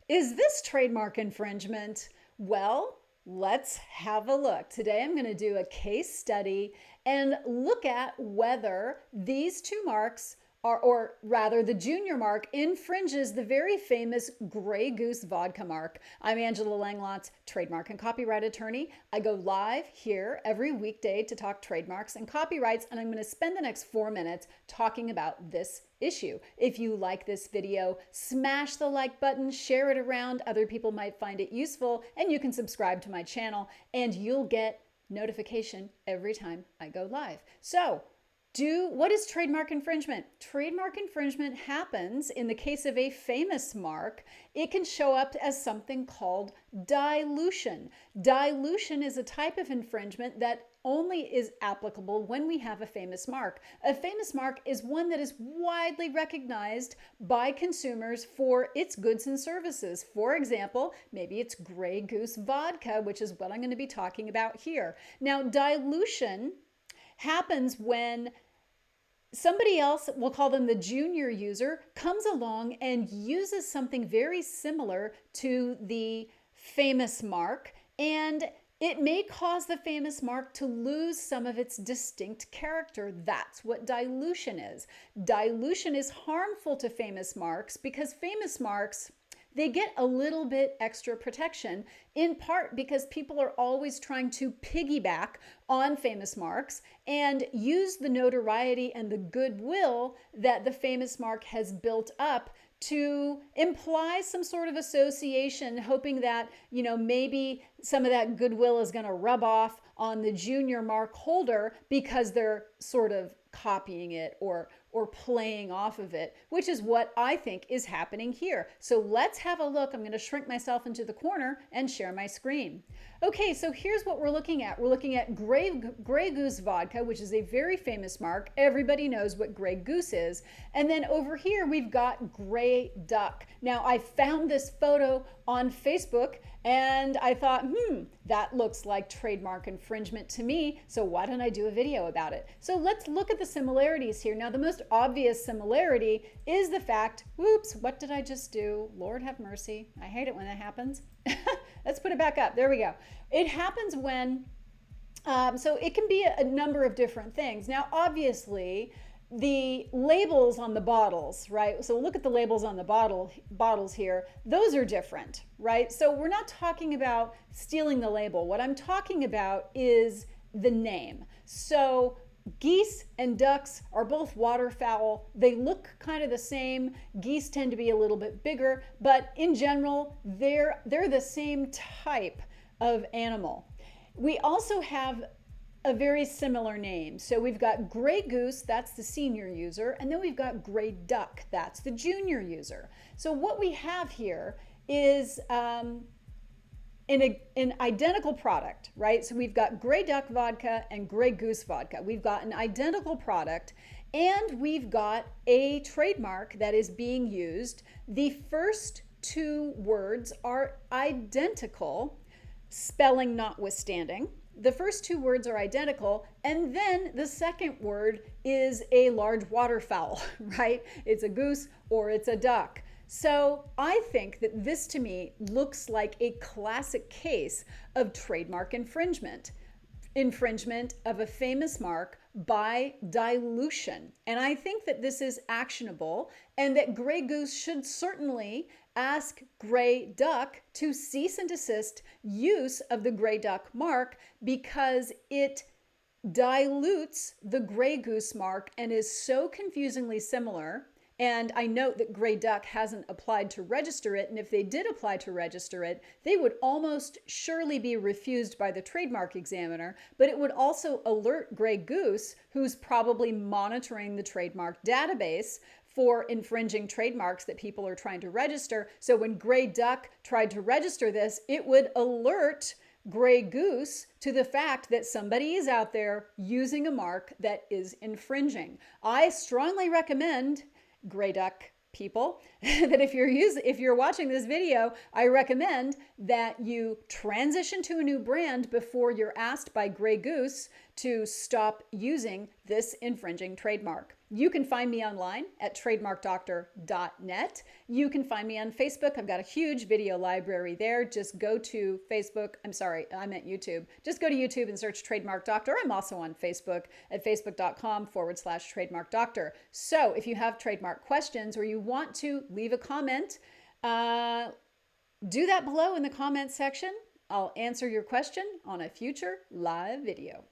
Is this trademark infringement? Well, let's have a look. Today I'm going to do a case study and look at whether these two marks are, or rather the junior mark infringes the very famous Grey Goose vodka mark. I'm Angela Langlotz, trademark and copyright attorney. I go live here every weekday to talk trademarks and copyrights, and I'm going to spend the next 4 minutes talking about this issue. If you like this video, smash the like button, share it around. Other people might find it useful, and you can subscribe to my channel and you'll get notification every time I go live. So, what is trademark infringement? Trademark infringement happens in the case of a famous mark. It can show up as something called dilution. Dilution is a type of infringement that only is applicable when we have a famous mark. A famous mark is one that is widely recognized by consumers for its goods and services. For example, maybe it's Grey Goose vodka, which is what I'm going to be talking about here. Now, dilution happens when somebody else, we'll call them the junior user, comes along and uses something very similar to the famous mark, and it may cause the famous mark to lose some of its distinct character. That's what dilution is. Dilution is harmful to famous marks because famous marks, they get a little bit extra protection, in part because people are always trying to piggyback on famous marks and use the notoriety and the goodwill that the famous mark has built up to imply some sort of association, hoping that, maybe some of that goodwill is going to rub off on the junior mark holder because they're sort of copying it or playing off of it, which is what I think is happening here. So let's have a look. I'm going to shrink myself into the corner and share my screen. Okay, so here's what we're looking at. We're looking at Grey Goose vodka, which is a very famous mark. Everybody knows what Grey Goose is. And then over here, we've got Grey Duck. Now, I found this photo on Facebook and I thought, that looks like trademark infringement to me, so why don't I do a video about it? So let's look at the similarities here. Now, the most obvious similarity is the fact, whoops, what did I just do? Lord have mercy. I hate it when that happens. Let's put it back up. There we go. It happens when, so it can be a number of different things. Now, obviously, the labels on the bottles, right? So look at the labels on the bottles here. Those are different, right? So we're not talking about stealing the label. What I'm talking about is the name. So geese and ducks are both waterfowl. They look kind of the same. Geese tend to be a little bit bigger, but in general, they're the same type of animal. We also have a very similar name. So we've got Grey Goose, that's the senior user, and then we've got Grey Duck, that's the junior user. So what we have here is an identical product, right? So we've got Grey Duck vodka and Grey Goose vodka. We've got an identical product, and we've got a trademark that is being used. The first two words are identical, spelling notwithstanding. The first two words are identical, and then the second word is a large waterfowl, right? It's a goose or it's a duck. So I think that this to me looks like a classic case of trademark infringement of a famous mark by dilution. And I think that this is actionable and that Grey Goose should certainly ask Grey Duck to cease and desist use of the Grey Duck mark because it dilutes the Grey Goose mark and is so confusingly similar. And I note that Grey Duck hasn't applied to register it, and if they did apply to register it, they would almost surely be refused by the trademark examiner, but it would also alert Grey Goose, who's probably monitoring the trademark database for infringing trademarks that people are trying to register. So when Grey Duck tried to register this, it would alert Grey Goose to the fact that somebody is out there using a mark that is infringing. I strongly recommend, Grey Duck people, that if you're watching this video, I recommend that you transition to a new brand before you're asked by Grey Goose to stop using this infringing trademark. You can find me online at TrademarkDoctor.net. You can find me on Facebook. I've got a huge video library there. Just go to Facebook. I'm sorry, I meant YouTube. Just go to YouTube and search Trademark Doctor. I'm also on Facebook at facebook.com/Trademark Doctor. So if you have trademark questions or you want to leave a comment, do that below in the comment section. I'll answer your question on a future live video.